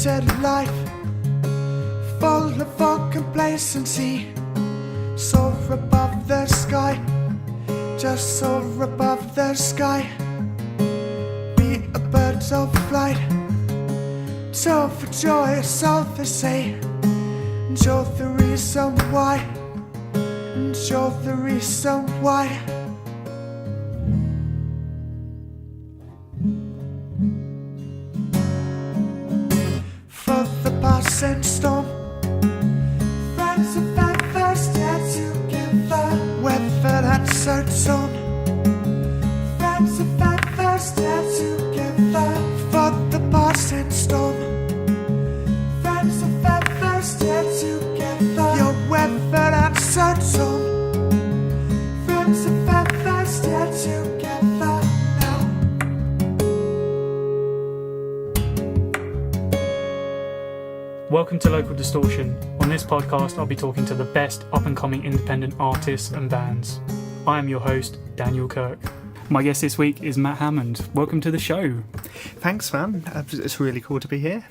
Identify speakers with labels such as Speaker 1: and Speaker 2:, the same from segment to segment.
Speaker 1: limited life, full of all complacency. Soar above the sky, just soar above the sky. Be a bird of flight, so for joy, so they say. And you're the reason why, and you're the reason why. For the passing storm, friends of feathers stand together. Weather that's so torn, friends of feathers stand together. For the passing storm, friends of feathers stand together. Your weather that's so torn, friends of feathers stand together now.
Speaker 2: Welcome to Local Distortion. On this podcast, I'll be talking to the best up-and-coming independent artists and bands. I am your host, Daniel Kirk. My guest this week is Matt Hammond. Welcome to the show.
Speaker 3: Thanks, man. It's really cool to be here.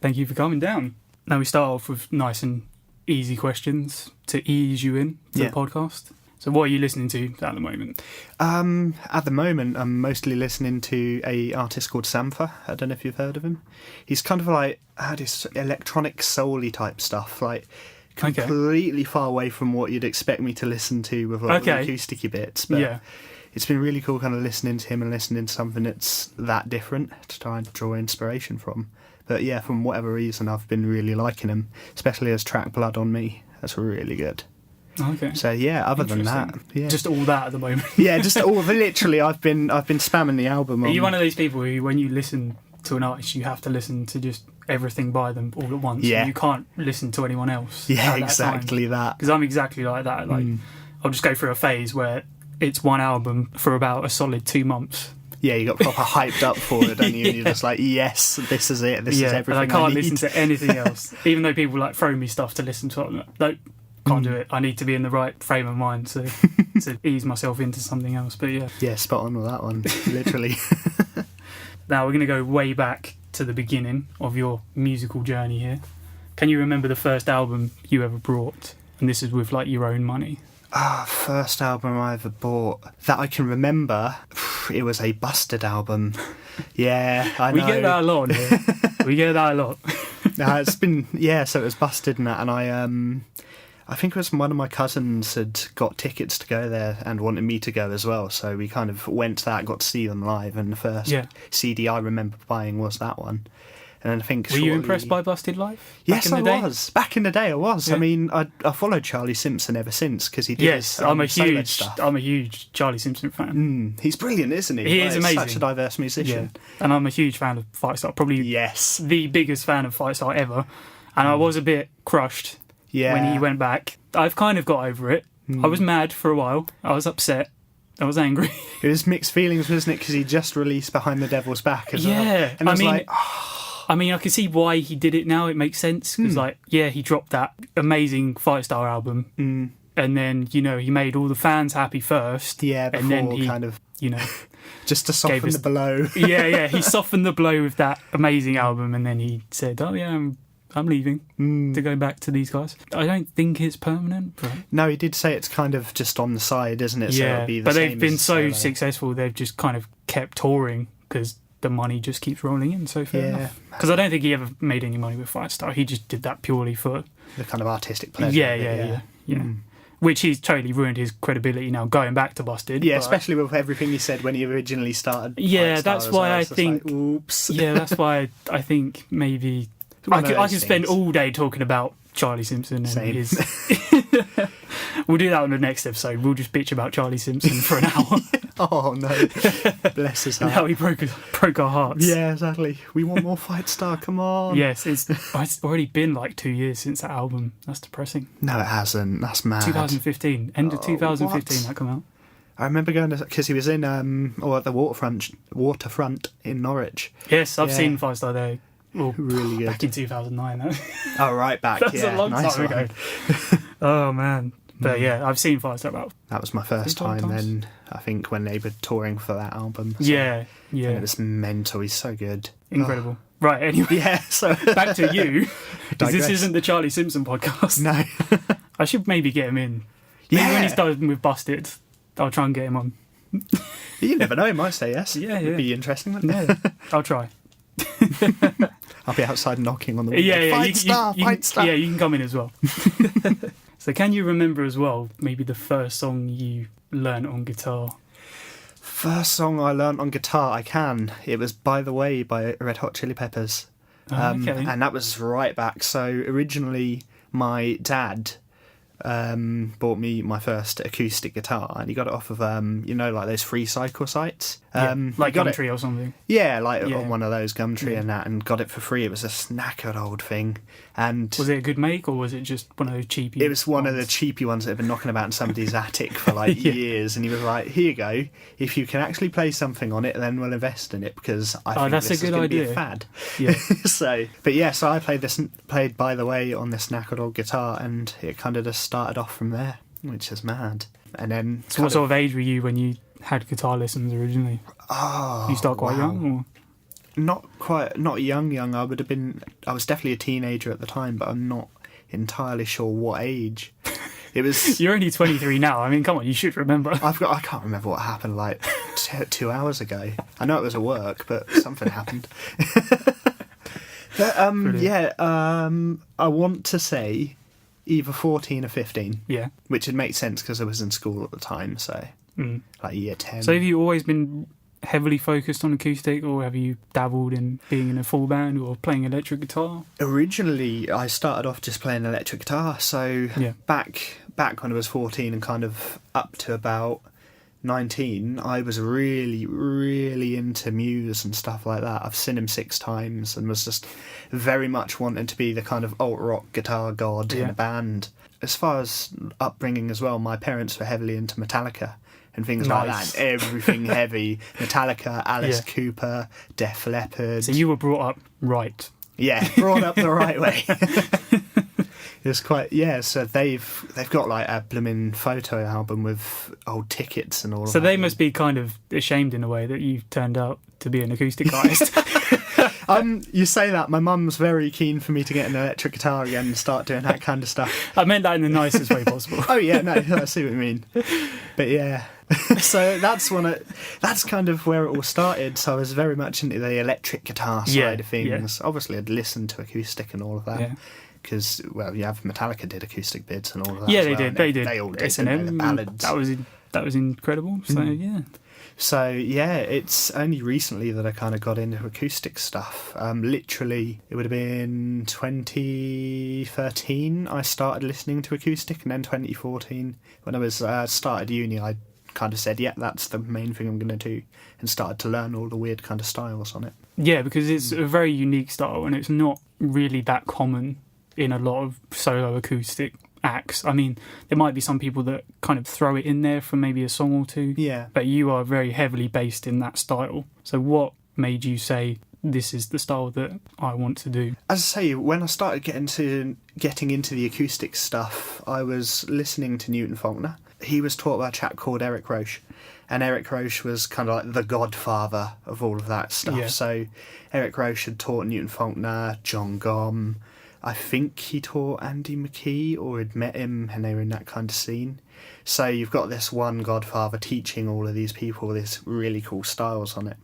Speaker 2: Thank you for coming down. Now we start off with nice and easy questions to ease you in to the podcast. So what are you listening to at the moment?
Speaker 3: At the moment, I'm mostly listening to a artist called Sampha. I don't know if you've heard of him. He's kind of like this electronic soul-y type stuff, like completely far away from what you'd expect me to listen to with like the acoustic-y bits. But it's been really cool kind of listening to him and listening to something that's that different to try and draw inspiration from. But yeah, from whatever reason, I've been really liking him, especially his track Blood on Me. That's really good.
Speaker 2: Okay.
Speaker 3: So yeah, other than that,
Speaker 2: just all that at the moment.
Speaker 3: just all literally. I've been spamming the album.
Speaker 2: Are you one of those people who, when you listen to an artist, you have to listen to just everything by them all at once?
Speaker 3: Yeah.
Speaker 2: You can't listen to anyone else.
Speaker 3: Yeah, exactly that.
Speaker 2: Because I'm exactly like that. Like, I'll just go through a phase where it's one album for about a solid 2 months.
Speaker 3: Yeah, you got proper hyped up for it, don't you? And you're just like, yes, this is it. This is everything.
Speaker 2: And I can't listen to anything else, even though people like throw me stuff to listen to. I'm like, can't do it. I need to be in the right frame of mind to ease myself into something else. But yeah,
Speaker 3: spot on with that one, literally.
Speaker 2: Now we're going to go way back to the beginning of your musical journey here. Can you remember the first album you ever bought? And this is with like your own money.
Speaker 3: First album I ever bought that I can remember. It was a Busted album. Yeah, I know.
Speaker 2: We get that a lot here. We get that a lot.
Speaker 3: It's been so it was Busted and that, and I think it was one of my cousins had got tickets to go there and wanted me to go as well, so we kind of went to that, got to see them live, and the first CD I remember buying was that one. And I think
Speaker 2: were you impressed by Busted live?
Speaker 3: Yes, I was. Back in the day, I was. Yeah. I mean, I followed Charlie Simpson ever since because he did.
Speaker 2: Yes, I'm a huge Charlie Simpson fan.
Speaker 3: He's brilliant, isn't he?
Speaker 2: He is amazing.
Speaker 3: Such a diverse musician.
Speaker 2: Yeah. And I'm a huge fan of Fightstar. Probably the biggest fan of Fightstar ever. And I was a bit crushed when he went back. I've kind of got over it. I was mad for a while. I was upset. I was angry.
Speaker 3: It was mixed feelings, wasn't it? Because he just released Behind the Devil's Back as well.
Speaker 2: Yeah,
Speaker 3: and
Speaker 2: I mean, I can see why he did it now. It makes sense because, he dropped that amazing Fightstar album, and then he made all the fans happy first.
Speaker 3: Yeah, before
Speaker 2: and then he
Speaker 3: kind of just to
Speaker 2: gave
Speaker 3: soften the blow.
Speaker 2: He softened the blow with that amazing album, and then he said, "Oh yeah, I'm leaving to go back to these guys." I don't think it's permanent. But
Speaker 3: no, he did say it's kind of just on the side, isn't it? So
Speaker 2: yeah,
Speaker 3: it'll be the
Speaker 2: but
Speaker 3: same
Speaker 2: they've been so
Speaker 3: solo.
Speaker 2: successful. They've just kind of kept touring because the money just keeps rolling in, so fair enough. Because I don't think he ever made any money with Fightstar. He just did that purely for
Speaker 3: the kind of artistic pleasure.
Speaker 2: Yeah. Which he's totally ruined his credibility now, going back to Busted.
Speaker 3: Yeah, especially with everything he said when he originally started.
Speaker 2: Yeah,
Speaker 3: Fightstar
Speaker 2: that's
Speaker 3: as
Speaker 2: why
Speaker 3: well.
Speaker 2: I
Speaker 3: It's
Speaker 2: think.
Speaker 3: like, oops.
Speaker 2: Yeah, that's why I think maybe I could spend all day talking about Charlie Simpson and his. We'll do that on the next episode. We'll just bitch about Charlie Simpson for an hour.
Speaker 3: Oh no, bless his heart.
Speaker 2: And how he broke our hearts.
Speaker 3: Yeah, exactly. We want more Fightstar. Come on.
Speaker 2: Yes, it's already been like 2 years since that album. That's depressing.
Speaker 3: No, it hasn't. That's mad.
Speaker 2: 2015, end of 2015, that came out.
Speaker 3: I remember going because he was in at the waterfront in Norwich.
Speaker 2: Yes, I've seen Fightstar there. Well,
Speaker 3: really good.
Speaker 2: Back in 2009, though.
Speaker 3: Oh, right back.
Speaker 2: That's a long time ago. Oh man. But yeah, I've seen Fightstar about.
Speaker 3: That was my first time then, I think, when they were touring for that album. So
Speaker 2: yeah.
Speaker 3: it was mental. He's so good.
Speaker 2: Incredible. Right, anyway.
Speaker 3: Yeah, so
Speaker 2: Back to you. 'Cause this
Speaker 3: Digress.
Speaker 2: isn't the Charlie Simpson podcast.
Speaker 3: no.
Speaker 2: I should maybe get him in. Maybe when
Speaker 3: Yeah.
Speaker 2: he's done with Busted, I'll try and get him on.
Speaker 3: You never know, he might say yes.
Speaker 2: Yeah,
Speaker 3: It'd
Speaker 2: yeah.
Speaker 3: be interesting, wouldn't it?
Speaker 2: Yeah, I'll try.
Speaker 3: I'll be outside knocking on the window.
Speaker 2: Yeah,
Speaker 3: Fight star, fight star.
Speaker 2: Yeah, you can come in as well. So can you remember as well, maybe the first song you learnt on guitar?
Speaker 3: First song I learnt on guitar, I can. It was By the Way by Red Hot Chili Peppers.
Speaker 2: Okay.
Speaker 3: And that was right back. So originally my dad bought me my first acoustic guitar, and he got it off of like those free cycle sites.
Speaker 2: Like
Speaker 3: he got
Speaker 2: Gumtree or something.
Speaker 3: Yeah, like
Speaker 2: Yeah.
Speaker 3: on one of those Gumtree
Speaker 2: Yeah.
Speaker 3: and that, and got it for free. It was a knackered old thing, and
Speaker 2: Was it a good make, or was it just one of those cheapy
Speaker 3: it was one of the
Speaker 2: ones?
Speaker 3: cheapy ones that had been knocking about in somebody's attic for like
Speaker 2: Yeah.
Speaker 3: years. And he was like, "Here you go. If you can actually play something on it, then we'll invest in it because I think
Speaker 2: that's
Speaker 3: this
Speaker 2: a
Speaker 3: is
Speaker 2: good
Speaker 3: going to be a
Speaker 2: idea.
Speaker 3: fad."
Speaker 2: Yeah.
Speaker 3: So I played By the Way on this knackered old guitar, and it kind of just started off from there, which is mad. And then
Speaker 2: So what sort of age were you when you had guitar lessons originally? You start quite young, or?
Speaker 3: not young. I would have been. I was definitely a teenager at the time, but I'm not entirely sure what age. It was.
Speaker 2: You're only 23 now. I mean, come on, you should remember.
Speaker 3: I can't remember what happened like 2 hours ago. I know it was at work, but something happened. But, I want to say either 14 or 15.
Speaker 2: Yeah.
Speaker 3: Which would make sense because I was in school at the time, so like year 10.
Speaker 2: So have you always been heavily focused on acoustic, or have you dabbled in being in a full band or playing electric guitar?
Speaker 3: Originally, I started off just playing electric guitar. So
Speaker 2: Yeah.
Speaker 3: back when I was 14 and kind of up to about 19, I was really, really into Muse and stuff like that. I've seen him 6 times and was just very much wanting to be the kind of alt-rock guitar god in
Speaker 2: Yeah.
Speaker 3: a band. As far as upbringing as well, my parents were heavily into Metallica and things like
Speaker 2: Nice.
Speaker 3: that. And everything heavy. Metallica, Alice
Speaker 2: Yeah.
Speaker 3: Cooper, Def Leppard.
Speaker 2: So you were brought up right.
Speaker 3: Yeah, brought up the right way. It's quite so they've got like a blooming photo album with old tickets and all.
Speaker 2: So
Speaker 3: of
Speaker 2: they
Speaker 3: that.
Speaker 2: must be kind of ashamed in a way that you turned out to be an acoustic guitarist.
Speaker 3: You say that. My mum's very keen for me to get an electric guitar again and start doing that kind of stuff.
Speaker 2: I meant that in the nicest way possible.
Speaker 3: Oh yeah, no, I see what you mean. But yeah, so that's kind of where it all started. So I was very much into the electric guitar side
Speaker 2: Yeah,
Speaker 3: of things. Obviously, I'd listened to acoustic and all of that.
Speaker 2: Yeah.
Speaker 3: Because Metallica did acoustic bits and all of that.
Speaker 2: Yeah,
Speaker 3: as
Speaker 2: they
Speaker 3: well,
Speaker 2: did.
Speaker 3: and
Speaker 2: They did.
Speaker 3: They all did.
Speaker 2: S&M,
Speaker 3: didn't they? The ballads.
Speaker 2: that was incredible. So yeah.
Speaker 3: So yeah, it's only recently that I kind of got into acoustic stuff. Literally, it would have been 2013 I started listening to acoustic, and then 2014 when I was started uni, I kind of said, yeah, that's the main thing I'm going to do, and started to learn all the weird kind of styles on it.
Speaker 2: Yeah, because it's a very unique style and it's not really that common in a lot of solo acoustic acts. I mean, there might be some people that kind of throw it in there for maybe a song or two.
Speaker 3: Yeah.
Speaker 2: But you are very heavily based in that style. So what made you say, this is the style that I want to do?
Speaker 3: As I say, when I started getting into the acoustic stuff, I was listening to Newton Faulkner. He was taught by a chap called Eric Roche, and Eric Roche was kind of like the godfather of all of that stuff.
Speaker 2: Yeah.
Speaker 3: So Eric Roche had taught Newton Faulkner, John Gomm. I think he taught Andy McKee or had met him, and they were in that kind of scene. So you've got this one godfather teaching all of these people this really cool styles on it.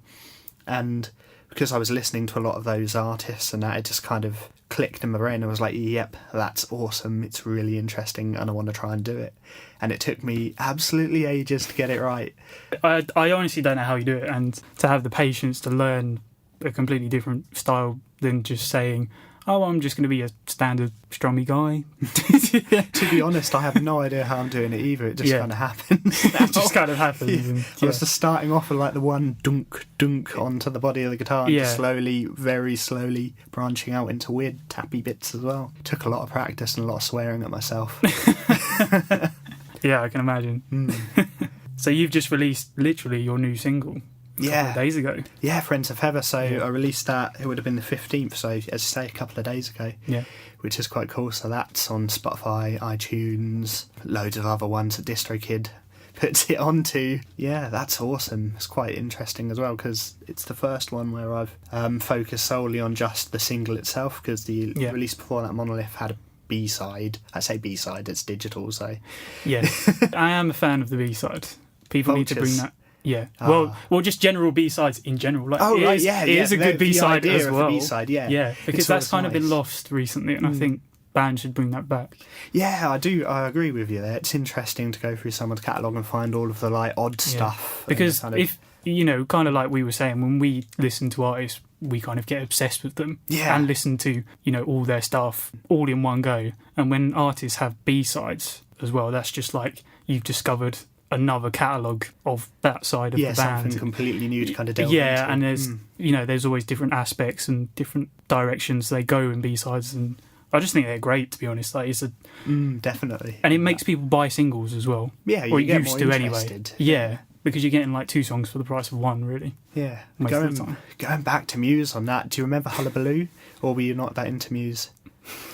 Speaker 3: And because I was listening to a lot of those artists and that, it just kind of clicked in my brain. I was like, yep, that's awesome. It's really interesting and I want to try and do it. And it took me absolutely ages to get it right.
Speaker 2: I honestly don't know how you do it, and to have the patience to learn a completely different style than just saying, oh, I'm just going to be a standard strummy guy.
Speaker 3: To be honest, I have no idea how I'm doing it either. It just kind of happens.
Speaker 2: It just kind of happens. And,
Speaker 3: I was just starting off with like the one dunk dunk onto the body of the guitar, and just slowly, very slowly branching out into weird tappy bits as well. Took a lot of practice and a lot of swearing at myself.
Speaker 2: Yeah, I can imagine. So you've just released literally your new single a couple of days ago.
Speaker 3: Yeah, Friends of Heather. So I released that, it would have been the 15th, so as I say, a couple of days ago.
Speaker 2: Yeah.
Speaker 3: Which is quite cool. So that's on Spotify, iTunes, loads of other ones at DistroKid. puts it onto. Yeah, that's awesome. It's quite interesting as well because it's the first one where I've focused solely on just the single itself, because the release before that, Monolith, had a B-side. I say B-side, it's digital, so...
Speaker 2: Yeah, I am a fan of the B-side. People need to bring that... Yeah, well, just general B-sides in general. Like, it is a good B-side as well.
Speaker 3: B-side,
Speaker 2: yeah, because that's kind of been lost recently, and I think bands should bring that back.
Speaker 3: Yeah, I do. I agree with you there. It's interesting to go through someone's catalogue and find all of the like odd stuff.
Speaker 2: Because if kind of like we were saying, when we listen to artists, we kind of get obsessed with them and listen to all their stuff all in one go. And when artists have B-sides as well, that's just like you've discovered another catalogue of that side of the band.
Speaker 3: Something completely new to kind of delve into.
Speaker 2: And there's there's always different aspects and different directions they go in B-sides, and I just think they're great, to be honest. Like, it's
Speaker 3: definitely,
Speaker 2: and it makes people buy singles as well.
Speaker 3: Yeah,
Speaker 2: or you get used more to interested. Anyway. Yeah, because you're getting like 2 songs for the price of 1, really.
Speaker 3: Yeah, going back to Muse on that. Do you remember Hullabaloo, or were you not that into Muse?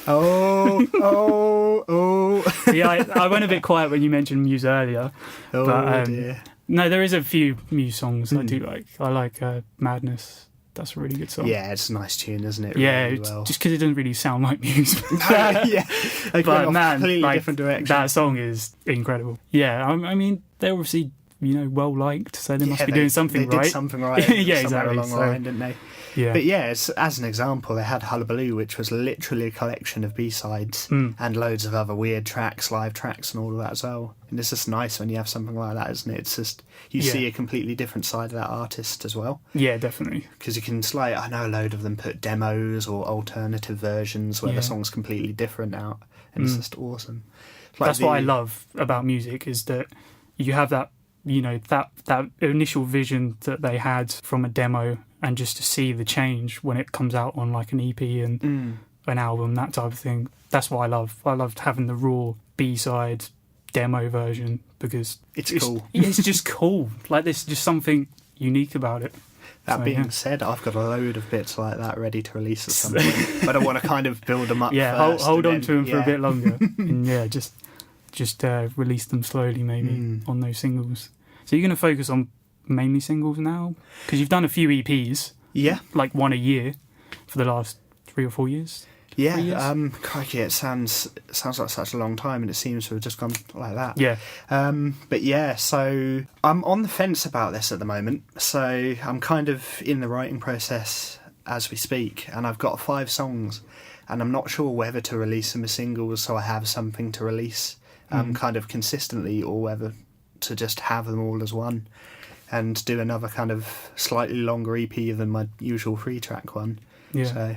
Speaker 3: Oh.
Speaker 2: Yeah, I went a bit quiet when you mentioned Muse earlier.
Speaker 3: Dear.
Speaker 2: No, there is a few Muse songs I do like. I like Madness. That's a really good song.
Speaker 3: Yeah, it's a nice tune, isn't it?
Speaker 2: Yeah,
Speaker 3: really well.
Speaker 2: Just because it doesn't really sound like Muse.
Speaker 3: But man, completely different direction.
Speaker 2: That song is incredible. Yeah, I mean, they're obviously well liked, so they must be doing something right.
Speaker 3: They did something right.
Speaker 2: Yeah, exactly.
Speaker 3: Along the line, didn't they?
Speaker 2: Yeah.
Speaker 3: But yeah, as an example, they had Hullabaloo, which was literally a collection of B-sides and loads of other weird tracks, live tracks and all of that as well. And it's just nice when you have something like that, isn't it? It's just, you see a completely different side of that artist as well.
Speaker 2: Yeah, definitely.
Speaker 3: Because you can, like, I know a load of them put demos or alternative versions where the song's completely different out. And it's just awesome.
Speaker 2: Like that's what I love about music, is that you have that, that initial vision that they had from a demo, and just to see the change when it comes out on like an EP and an album, that type of thing. That's what I love. I loved having the raw B-side demo version because
Speaker 3: it's cool.
Speaker 2: It's just cool. Like, there's just something unique about it.
Speaker 3: That being said, I've got a load of bits like that ready to release at some point, but I want to kind of build them up first.
Speaker 2: Hold on to them for a bit longer. And just release them slowly maybe on those singles. So you're going to focus on mainly singles now? Because you've done a few EPs. Yeah. Like one a year for the last 3 or 4 years.
Speaker 3: Yeah, crikey, it sounds like such a long time, and it seems to have just gone like that.
Speaker 2: Yeah.
Speaker 3: But yeah, so I'm on the fence about this at the moment. So I'm kind of in the writing process as we speak, and I've got 5 songs, and I'm not sure whether to release them as singles so I have something to release kind of consistently, or whether to just have them all as one and do another kind of slightly longer EP than my usual 3-track one. Yeah. So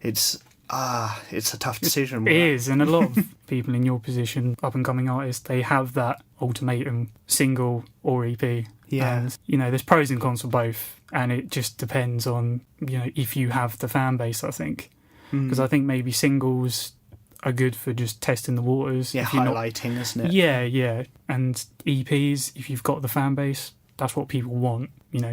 Speaker 3: it's a tough decision.
Speaker 2: It is, and a lot of people in your position, up-and-coming artists, they have that ultimatum, single or EP.
Speaker 3: Yeah.
Speaker 2: And, there's pros and cons for both, and it just depends on, if you have the fan base, I think. Because I think maybe singles are good for just testing the waters.
Speaker 3: Yeah, highlighting, isn't it?
Speaker 2: Yeah. And EPs, if you've got the fan base, that's what people want.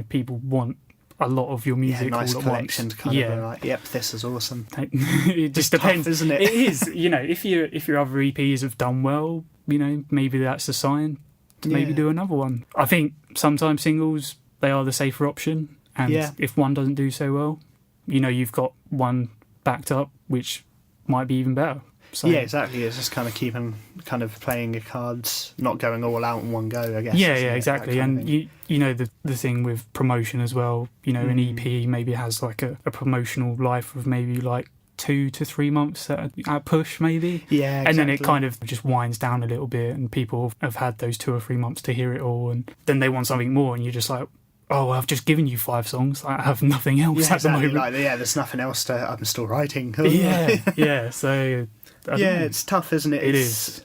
Speaker 2: People want a lot of your music
Speaker 3: nice
Speaker 2: all at
Speaker 3: collection
Speaker 2: once.
Speaker 3: To kind of be like, yep, this is awesome.
Speaker 2: It just depends,
Speaker 3: tough, isn't it?
Speaker 2: It is. If your other EPs have done well, maybe that's a sign to maybe do another one. I think sometimes singles, they are the safer option, and if one doesn't do so well, you've got one backed up, which might be even better. So,
Speaker 3: yeah, exactly. It's just kind of playing your cards, not going all out in one go, I guess.
Speaker 2: Yeah, exactly. And the thing with promotion as well, an EP maybe has like a promotional life of maybe like 2 to 3 months at a push, maybe.
Speaker 3: Yeah, exactly.
Speaker 2: And then it kind of just winds down a little bit, and people have had those 2 or 3 months to hear it all, and then they want something more, and you're just like, oh, I've just given you 5 songs. I have nothing else at the moment.
Speaker 3: There's nothing else I'm still writing.
Speaker 2: Yeah. So
Speaker 3: it's tough, isn't it?
Speaker 2: It is.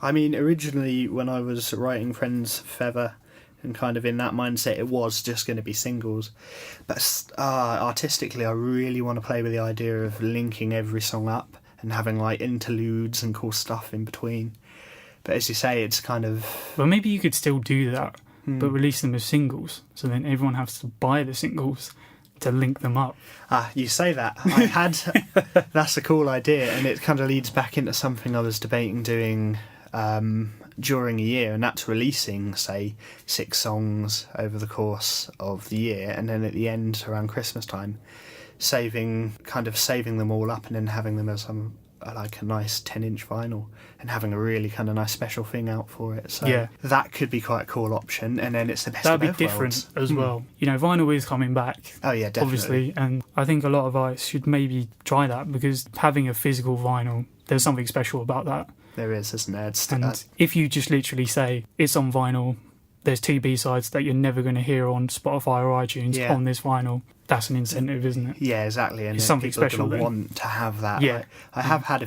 Speaker 3: Originally when I was writing Friends Feather and kind of in that mindset, it was just going to be singles. But artistically, I really want to play with the idea of linking every song up and having like interludes and cool stuff in between. But as you say, it's kind of...
Speaker 2: Well, maybe you could still do that, but release them as singles, so then everyone has to buy the singles to link them up.
Speaker 3: You say that. That's a cool idea, and it kind of leads back into something I was debating doing during a year, and that's releasing, say, 6 songs over the course of the year, and then at the end, around Christmas time, saving them all up and then having them as like a nice 10-inch vinyl and having a really kind of nice special thing out for it. So that could be quite a cool option, and then it's the best
Speaker 2: That'd
Speaker 3: of both
Speaker 2: be different
Speaker 3: worlds.
Speaker 2: as well. You know, vinyl is coming back.
Speaker 3: Oh yeah, definitely.
Speaker 2: Obviously, and I think a lot of artists should maybe try that, because having a physical vinyl, there's something special about that.
Speaker 3: There is, isn't there?
Speaker 2: And if you just literally say it's on vinyl, there's 2 B-sides that you're never going to hear on Spotify or iTunes on this vinyl, that's an incentive, isn't it?
Speaker 3: Yeah, exactly. And
Speaker 2: it's something
Speaker 3: people
Speaker 2: special.
Speaker 3: Are want to have that.
Speaker 2: Yeah.
Speaker 3: Like, I have had a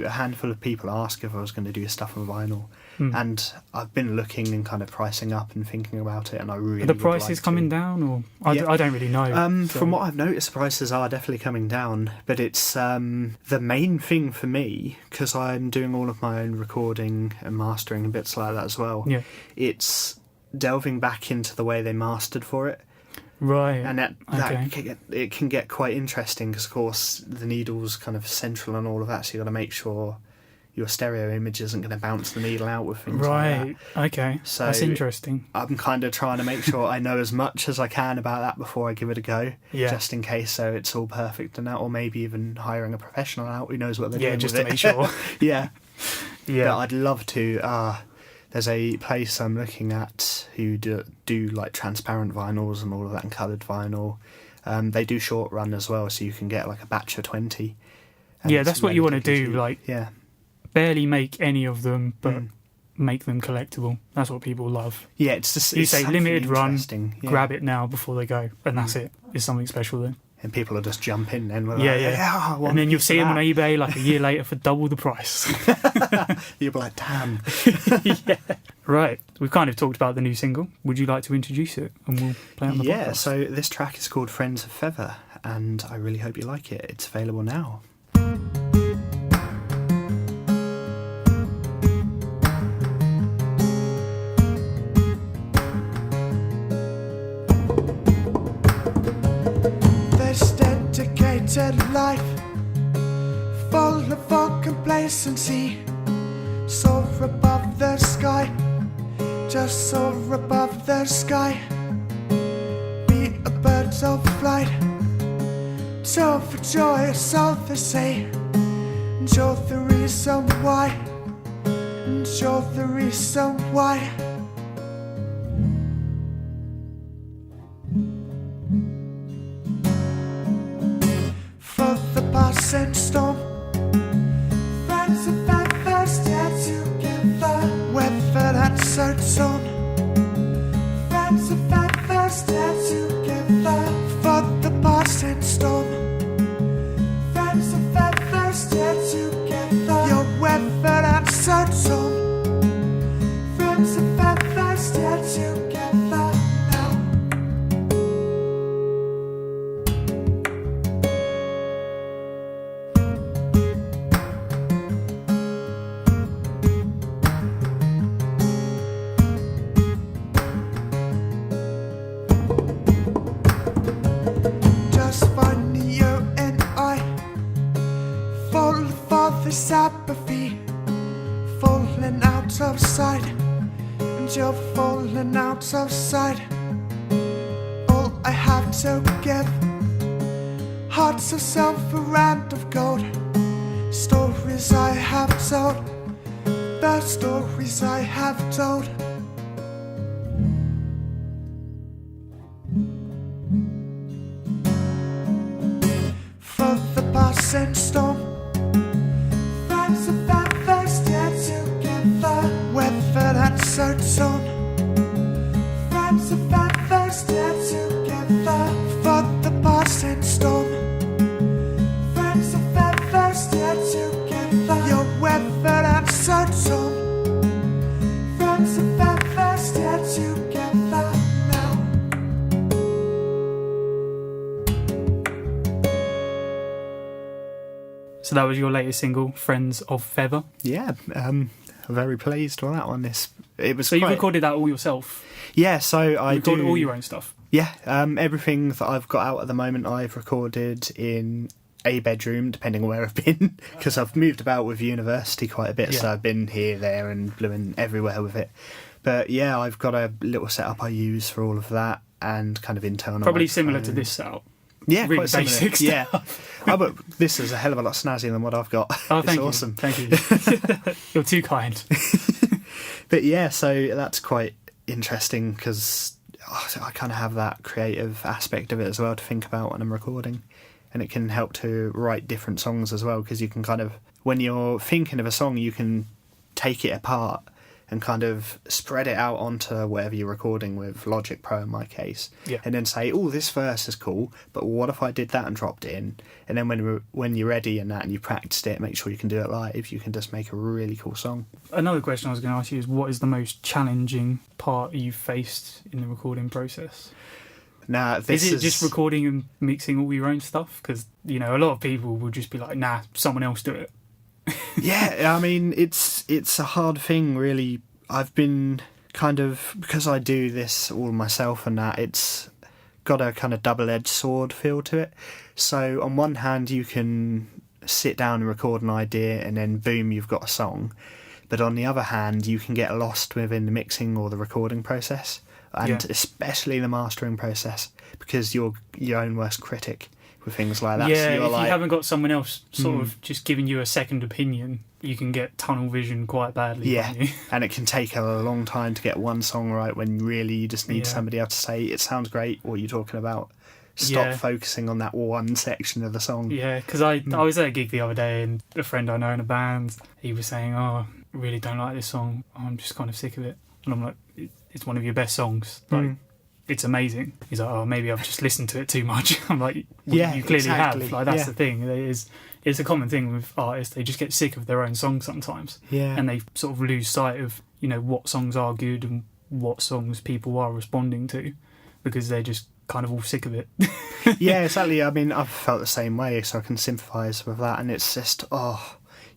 Speaker 3: handful of people ask if I was going to do stuff on vinyl, and I've been looking and kind of pricing up and thinking about it, and I really. Are
Speaker 2: the prices coming down, or I don't really know.
Speaker 3: From what I've noticed, the prices are definitely coming down, but it's the main thing for me, because I'm doing all of my own recording and mastering and bits like that as well.
Speaker 2: Yeah.
Speaker 3: It's delving back into the way they mastered for it.
Speaker 2: Right.
Speaker 3: And it can get quite interesting, because of course the needle's kind of central and all of that, so you've got to make sure your stereo image isn't going to bounce the needle out with things like that.
Speaker 2: Okay, so that's interesting.
Speaker 3: I'm kind of trying to make sure I know as much as I can about that before I give it a go, just in case, so it's all perfect and that, or maybe even hiring a professional out who knows what they're doing
Speaker 2: just
Speaker 3: with
Speaker 2: to
Speaker 3: it.
Speaker 2: make sure.
Speaker 3: Yeah. But I'd love to. There's a place I'm looking at who do like transparent vinyls and all of that, and coloured vinyl. They do short run as well, so you can get like a batch of 20.
Speaker 2: Yeah, that's what you want to do. Like, barely make any of them, but make them collectible. That's what people love.
Speaker 3: Yeah, it's just
Speaker 2: you say limited run,
Speaker 3: yeah.
Speaker 2: grab it now before they go, and that's it. It's something special then.
Speaker 3: And people will just jump in then.
Speaker 2: And then you'll see them on eBay like a year later for double the price.
Speaker 3: You'll be like, damn.
Speaker 2: Yeah. Right, we've kind of talked about the new single. Would you like to introduce it, and we'll play it on the podcast?
Speaker 3: Yeah, so this track is called Friends of Feather, and I really hope you like it. It's available now.
Speaker 1: This dedicated life, full of all complacency, soar above the sky, just soar above the sky. Be a bird of flight, so for joy, so they say, and you're the reason why, and you're the reason why. For the passing storm, friends of feather stand together, whether that's our tone. Friends of feather stand together, for the passing storm. Friends of feather stand together, your weather that's our tone. Friends of feather stand together now. Just funny, you and I, full of all this apathy, falling out of sight, and you're falling out of sight. All I have to give, hearts of silver and of gold, stories I have told, the stories I have told. For the passing storm, friends of feather stand together, whether that's our tone. Friends of feather stand together, for the passing storm. Friends of feather stand together, your weather that's our tone. Friends of feather stand together now.
Speaker 2: So that was your latest single, Friends of Feather.
Speaker 3: Yeah, I'm very pleased with that one. It was.
Speaker 2: So you recorded that all yourself?
Speaker 3: Yeah, so I
Speaker 2: recorded all your own stuff.
Speaker 3: Yeah, everything that I've got out at the moment, I've recorded in a bedroom, depending on where I've been, because I've moved about with university quite a bit, so I've been here, there, and blooming everywhere with it. But yeah, I've got a little setup I use for all of that, and kind of internal.
Speaker 2: Probably similar to this setup.
Speaker 3: Yeah,
Speaker 2: really
Speaker 3: quite
Speaker 2: basic
Speaker 3: similar.
Speaker 2: Stuff.
Speaker 3: Yeah. Oh, but this is a hell of a lot snazzier than what I've got.
Speaker 2: Oh,
Speaker 3: it's awesome.
Speaker 2: Thank you. You're too kind.
Speaker 3: But yeah, so that's quite interesting because I kind of have that creative aspect of it as well to think about when I'm recording, and it can help to write different songs as well, because you can kind of, when you're thinking of a song, you can take it apart and kind of spread it out onto whatever you're recording with, Logic Pro in my case, and then say, oh, this verse is cool, but what if I did that and dropped it in? And then when you're ready and that, and you practiced it, make sure you can do it live, you can just make a really cool song.
Speaker 2: Another question I was going to ask you is, what is the most challenging part you've faced in the recording process?
Speaker 3: Now,
Speaker 2: is it just recording and mixing all your own stuff? Because, a lot of people will just be like, nah, someone else do it.
Speaker 3: Yeah, I mean, it's a hard thing, really. I've been kind of, because I do this all myself and that, it's got a kind of double-edged sword feel to it. So on one hand, you can sit down and record an idea and then boom, you've got a song. But on the other hand, you can get lost within the mixing or the recording process, and especially the mastering process, because you're your own worst critic with things like that.
Speaker 2: Yeah,
Speaker 3: so
Speaker 2: if you haven't got someone else sort of just giving you a second opinion, you can get tunnel vision quite badly.
Speaker 3: Yeah,
Speaker 2: can't you?
Speaker 3: And it can take a long time to get one song right when really you just need somebody else to say, it sounds great, what are you talking about? Stop focusing on that one section of the song.
Speaker 2: Yeah, because I was at a gig the other day, and a friend I know in a band, he was saying, oh, I really don't like this song, I'm just kind of sick of it. And I'm like, it's one of your best songs. Like, it's amazing. He's like, oh, maybe I've just listened to it too much. I'm like, well, you clearly have. Like, that's the thing. It's a common thing with artists. They just get sick of their own songs sometimes. Yeah. And they sort of lose sight of, what songs are good and what songs people are responding to, because they're just kind of all sick of it.
Speaker 3: Yeah, exactly. I mean, I've felt the same way, so I can sympathise with that. And it's just,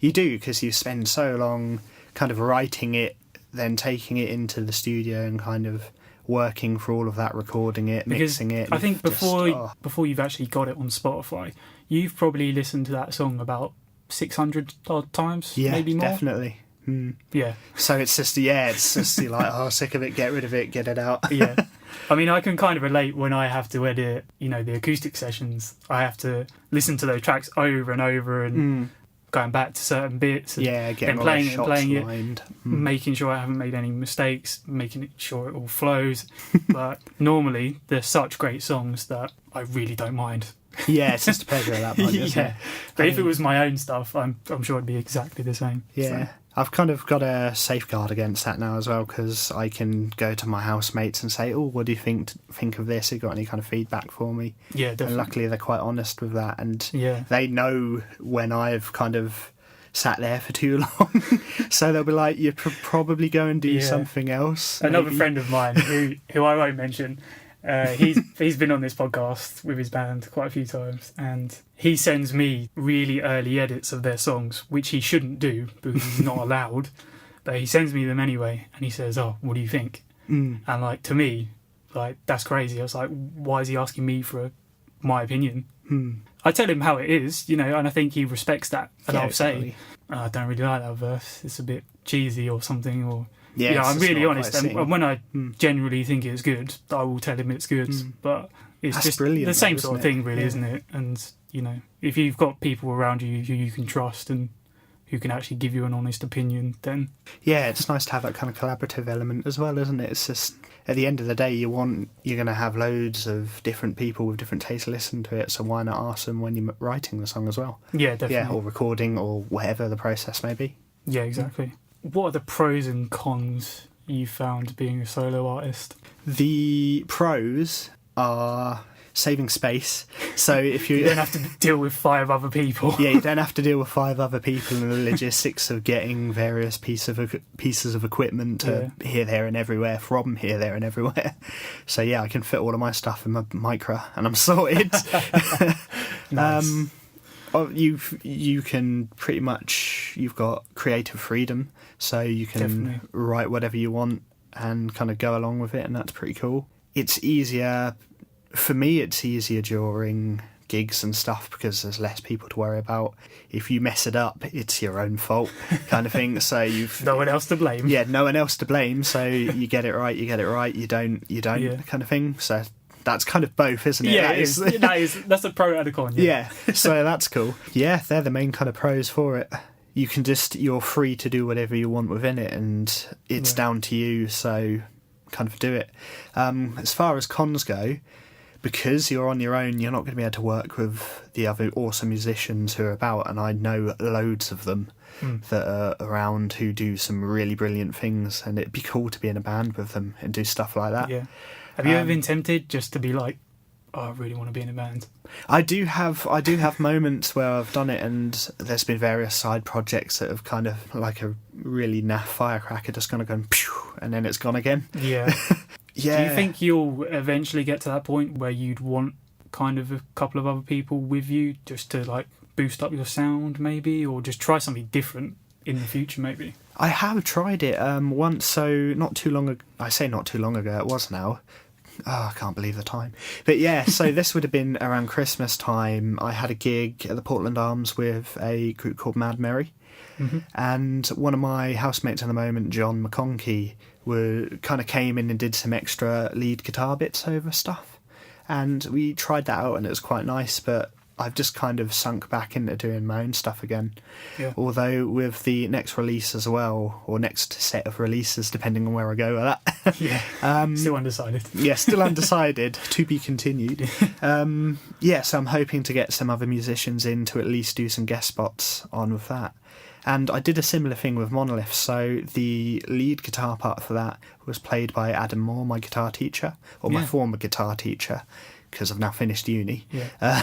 Speaker 3: you do, because you spend so long kind of writing it, then taking it into the studio and kind of working for all of that, recording it, mixing it.
Speaker 2: I think before you've actually got it on Spotify, you've probably listened to that song about 600 odd times, maybe more.
Speaker 3: Definitely.
Speaker 2: Yeah.
Speaker 3: So it's just you're like, sick of it, get rid of it, get it out.
Speaker 2: Yeah. I mean, I can kind of relate when I have to edit, the acoustic sessions. I have to listen to those tracks over and over and going back to certain bits and
Speaker 3: getting
Speaker 2: playing it and playing
Speaker 3: lined.
Speaker 2: It, making sure I haven't made any mistakes, making sure it all flows. But normally they're such great songs that I really don't mind.
Speaker 3: Yeah, it's just a pleasure at that point, isn't it?
Speaker 2: But if it was my own stuff, I'm sure it'd be exactly the same.
Speaker 3: Yeah. So. I've kind of got a safeguard against that now as well, because I can go to my housemates and say, oh, what do you think of this? Have you got any kind of feedback for me?
Speaker 2: Yeah, definitely.
Speaker 3: And luckily they're quite honest with that, and they know when I've kind of sat there for too long. So they'll be like, you probably go and do something else.
Speaker 2: Another friend of mine, who I won't mention, he's been on this podcast with his band quite a few times, and he sends me really early edits of their songs, which he shouldn't do because he's not allowed, but he sends me them anyway, and he says, oh, what do you think? And like, to me, like, that's crazy. I was like, why is he asking me for my opinion? I tell him how it is, and I think he respects that, and I'll say, I don't really like that verse, it's a bit cheesy or something, or I'm really honest, and when I generally think it's good, I will tell him it's good. But it's
Speaker 3: That's
Speaker 2: just
Speaker 3: brilliant,
Speaker 2: the same sort of thing, really, isn't it? And if you've got people around you who you can trust and who can actually give you an honest opinion, then
Speaker 3: it's nice to have that kind of collaborative element as well, isn't it? It's just, at the end of the day, you're going to have loads of different people with different tastes listen to it, so why not ask them when you're writing the song as well?
Speaker 2: Yeah, definitely.
Speaker 3: Yeah, or recording, or whatever the process may be.
Speaker 2: Yeah, exactly. What are the pros and cons you found being a solo artist?
Speaker 3: The pros are saving space. So if you
Speaker 2: don't have to deal with 5 other people.
Speaker 3: Yeah, you don't have to deal with 5 other people and the logistics of getting various pieces of equipment to here, there, and everywhere from here, there, and everywhere. So I can fit all of my stuff in my Micra and I'm sorted.
Speaker 2: Nice.
Speaker 3: You can pretty much, you've got creative freedom, so you can write whatever you want and kind of go along with it, and that's pretty cool. It's easier, for me, it's easier during gigs and stuff because there's less people to worry about. If you mess it up, it's your own fault, kind of thing. So you've
Speaker 2: no one else to blame.
Speaker 3: Yeah, no one else to blame. So you get it right, you don't, kind of thing. So that's kind of both, isn't it?
Speaker 2: Yeah, that's a pro and a con.
Speaker 3: Yeah, so that's cool. Yeah, they're the main kind of pros for it. You're free to do whatever you want within it, and it's down to you, so kind of do it. As far as cons go, because you're on your own, you're not going to be able to work with the other awesome musicians who are about, and I know loads of them that are around who do some really brilliant things, and it'd be cool to be in a band with them and do stuff like that.
Speaker 2: Yeah. Have you ever been tempted just to be like, oh, I really want to be in a band?
Speaker 3: I do have moments where I've done it, and there's been various side projects that have kind of like a really naff firecracker just kind of gone pew, and then it's gone again.
Speaker 2: Yeah.
Speaker 3: Yeah.
Speaker 2: Do you think you'll eventually get to that point where you'd want kind of a couple of other people with you just to like boost up your sound maybe, or just try something different in the future maybe?
Speaker 3: I have tried it once, so not too long ago. I say not too long ago, it was now. Oh, I can't believe the time. But yeah, so this would have been around Christmas time. I had a gig at the Portland Arms with a group called Mad Mary. Mm-hmm. And one of my housemates at the moment, John McConkey, kind of came in and did some extra lead guitar bits over stuff. And we tried that out and it was quite nice, but I've just kind of sunk back into doing my own stuff again. Yeah. Although with the next release as well, or next set of releases, depending on where I go with that.
Speaker 2: Yeah. Still undecided.
Speaker 3: Yeah, still undecided. To be continued. So I'm hoping to get some other musicians in to at least do some guest spots on with that. And I did a similar thing with Monolith, so the lead guitar part for that was played by Adam Moore, my guitar teacher, or my former guitar teacher, because I've now finished uni. Yeah.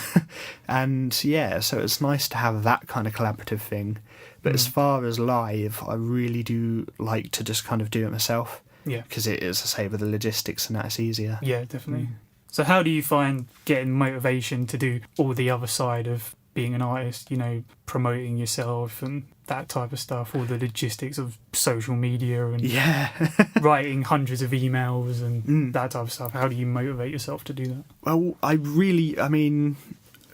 Speaker 3: So it's nice to have that kind of collaborative thing. But as far as live, I really do like to just kind of do it myself. Yeah. Because it is, I say, with the logistics and that's easier.
Speaker 2: Yeah, definitely. So how do you find getting motivation to do all the other side of being an artist, promoting yourself and that type of stuff, all the logistics of social media and writing hundreds of emails and that type of stuff? How do you motivate yourself to do that?
Speaker 3: Well,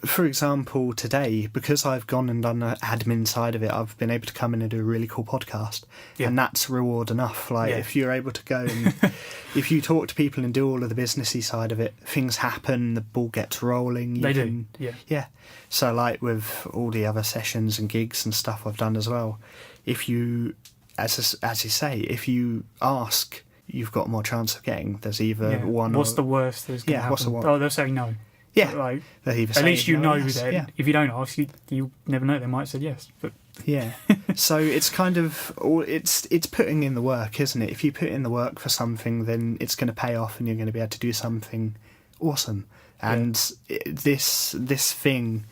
Speaker 3: for example, today, because I've gone and done the admin side of it, I've been able to come in and do a really cool podcast. Yeah. And that's reward enough. If you're able to go and if you talk to people and do all of the businessy side of it, things happen, the ball gets rolling.
Speaker 2: They do.
Speaker 3: Yeah. So with all the other sessions and gigs and stuff I've done as well, if you, as you say, if you ask, you've got more chance of getting. There's either one.
Speaker 2: What's the worst that's going to happen? What's the worst? Oh, they'll say no.
Speaker 3: Yeah,
Speaker 2: at least you know then. Yeah. If you don't ask, you never know. They might have said yes. But
Speaker 3: yeah, so it's kind of it's putting in the work, isn't it? If you put in the work for something, then it's going to pay off, and you're going to be able to do something awesome. And this thing,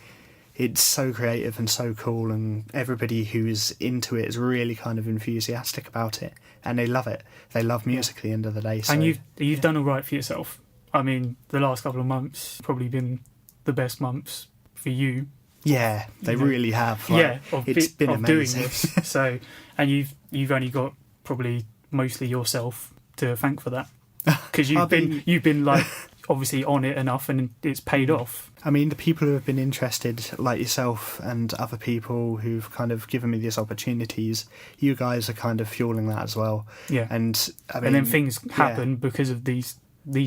Speaker 3: it's so creative and so cool, and everybody who's into it is really kind of enthusiastic about it, and they love it. They love music at the end of the day. So,
Speaker 2: and you've done all right for yourself. I mean, the last couple of months probably been the best months for you.
Speaker 3: Yeah, they really have. It's been amazing.
Speaker 2: Doing this. So, and you've only got probably mostly yourself to thank for that, because you've been like obviously on it enough, and it's paid off.
Speaker 3: I mean, the people who have been interested, like yourself and other people who've kind of given me these opportunities, you guys are kind of fueling that as well. Yeah, and
Speaker 2: then things happen because of these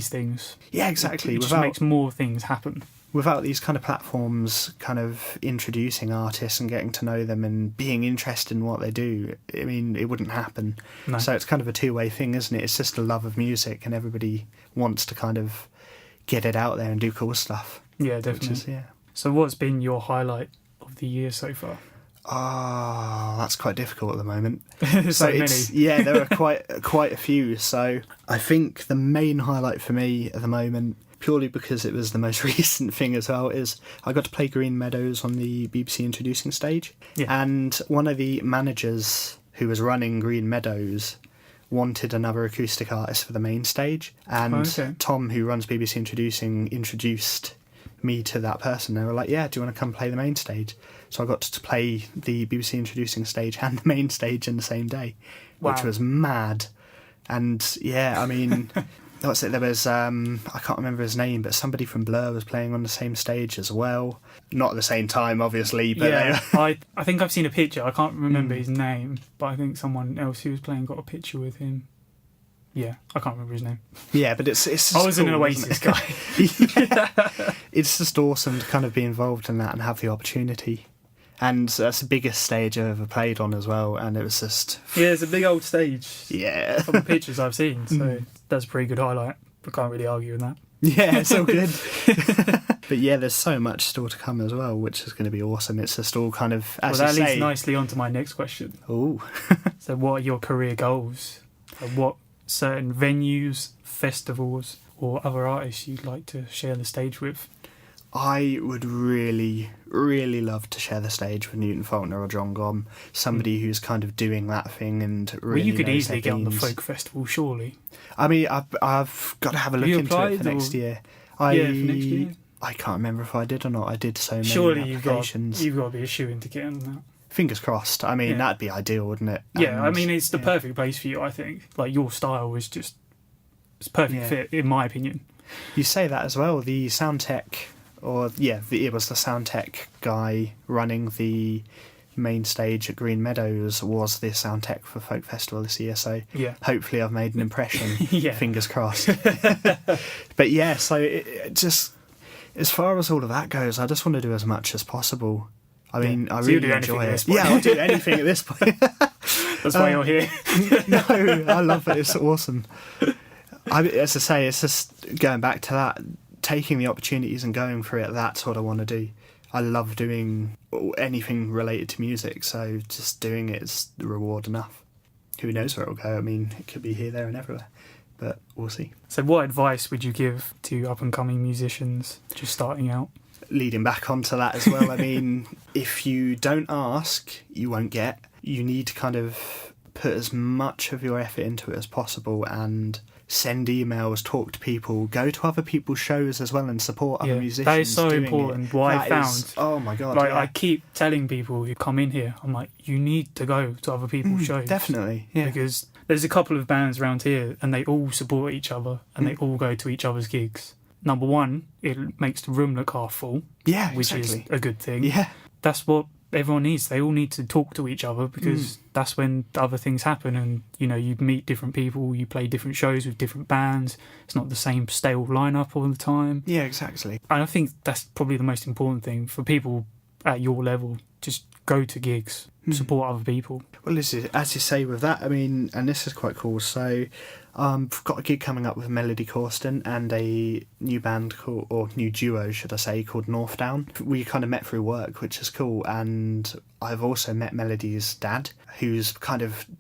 Speaker 2: things.
Speaker 3: Yeah, exactly.
Speaker 2: It just makes more things happen.
Speaker 3: Without these kind of platforms kind of introducing artists and getting to know them and being interested in what they do, I mean, it wouldn't happen. No. So it's kind of a two-way thing, isn't it? It's just a love of music and everybody wants to kind of get it out there and do cool stuff.
Speaker 2: Yeah, definitely. So what's been your highlight of the year so far?
Speaker 3: That's quite difficult at the moment.
Speaker 2: So many.
Speaker 3: Yeah, there are quite a few. So I think the main highlight for me at the moment, purely because it was the most recent thing as well, is I got to play Green Meadows on the BBC Introducing stage. Yeah. And one of the managers who was running Green Meadows wanted another acoustic artist for the main stage. And Tom, who runs BBC Introducing, introduced me to that person. They were like, yeah, do you want to come play the main stage? So I got to play the BBC Introducing stage and the main stage in the same day, which was mad. And yeah, I mean, what's it? There was I can't remember his name, but somebody from Blur was playing on the same stage as well. Not at the same time, obviously, but
Speaker 2: yeah, I think I've seen a picture. I can't remember his name, but I think someone else who was playing got a picture with him. Yeah, I can't remember his name.
Speaker 3: Yeah, but it's just
Speaker 2: I was
Speaker 3: cool,
Speaker 2: an Oasis guy.
Speaker 3: Yeah. It's just awesome to kind of be involved in that and have the opportunity. And that's the biggest stage I've ever played on as well, and it was just...
Speaker 2: Yeah, it's a big old stage.
Speaker 3: Yeah.
Speaker 2: From the pictures I've seen, so that's a pretty good highlight. I can't really argue with that.
Speaker 3: Yeah, it's all good. But yeah, there's so much still to come as well, which is going to be awesome. It's just all kind of, as
Speaker 2: that
Speaker 3: you say...
Speaker 2: leads nicely on to my next question.
Speaker 3: Ooh.
Speaker 2: So what are your career goals? What certain venues, festivals, or other artists you'd like to share the stage with?
Speaker 3: I would really, really love to share the stage with Newton Faulkner or John Gomm, somebody who's kind of doing that thing and really
Speaker 2: Well, you could
Speaker 3: knows
Speaker 2: easily
Speaker 3: their
Speaker 2: get on the
Speaker 3: themes.
Speaker 2: folk festival, surely.
Speaker 3: I mean, I've got to have a look
Speaker 2: you
Speaker 3: into it
Speaker 2: applied,
Speaker 3: for next
Speaker 2: or-
Speaker 3: year.
Speaker 2: Yeah, for next year.
Speaker 3: I can't remember if I did or not. I did so many
Speaker 2: Surely
Speaker 3: applications.
Speaker 2: you've got to be a shoo-in to get on that.
Speaker 3: Fingers crossed. I mean,
Speaker 2: Yeah.
Speaker 3: that'd be ideal, wouldn't it?
Speaker 2: Yeah, I
Speaker 3: And,
Speaker 2: mean, it's the
Speaker 3: yeah.
Speaker 2: perfect place for you, I think. Like, your style is just... It's a perfect
Speaker 3: Yeah.
Speaker 2: fit, in my opinion.
Speaker 3: You say that as well. The sound tech, it was the sound tech guy running the main stage at Green Meadows was the sound tech for Folk Festival this year, so
Speaker 2: Yeah.
Speaker 3: hopefully I've made an impression.
Speaker 2: Yeah.
Speaker 3: Fingers crossed. But yeah, so it just, as far as all of that goes, I just want to do as much as possible. I mean, I
Speaker 2: So you'll
Speaker 3: really
Speaker 2: do anything
Speaker 3: enjoy
Speaker 2: at
Speaker 3: it.
Speaker 2: this point.
Speaker 3: Yeah, I'll do anything at this point.
Speaker 2: That's why you're here.
Speaker 3: No, I love it. It's awesome. As I say, it's just going back to that, taking the opportunities and going for it. That's what I want to do. I love doing anything related to music, so just doing it is the reward enough. Who knows where it'll go? I mean, it could be here, there, and everywhere, but we'll see.
Speaker 2: So what advice would you give to up-and-coming musicians just starting out?
Speaker 3: Leading back onto that as well, I mean, if you don't ask, you won't get. You need to kind of put as much of your effort into it as possible and send emails, talk to people, go to other people's shows as well and support other musicians.
Speaker 2: That is so
Speaker 3: doing
Speaker 2: important.
Speaker 3: it.
Speaker 2: What I
Speaker 3: That
Speaker 2: found,
Speaker 3: is- oh my god!
Speaker 2: like
Speaker 3: yeah.
Speaker 2: I keep telling people who come in here, I'm like, you need to go to other people's shows.
Speaker 3: Definitely, yeah.
Speaker 2: Because there's a couple of bands around here and they all support each other and they all go to each other's gigs. Number one, it makes the room look half full,
Speaker 3: Yeah,
Speaker 2: which
Speaker 3: exactly.
Speaker 2: is a good thing.
Speaker 3: Yeah,
Speaker 2: That's what everyone needs. They all need to talk to each other because that's when other things happen, and you meet different people, you play different shows with different bands. It's not the same stale lineup all the time.
Speaker 3: yeah, exactly.
Speaker 2: And I think that's probably the most important thing for people at your level. Just go to gigs, support other people.
Speaker 3: Well, this is, as you say with that, I mean, and this is quite cool. So, I've got a gig coming up with Melody Corsten and a new band called, or new duo, should I say, called North Down. We kind of met through work, which is cool. And I've also met Melody's dad, who's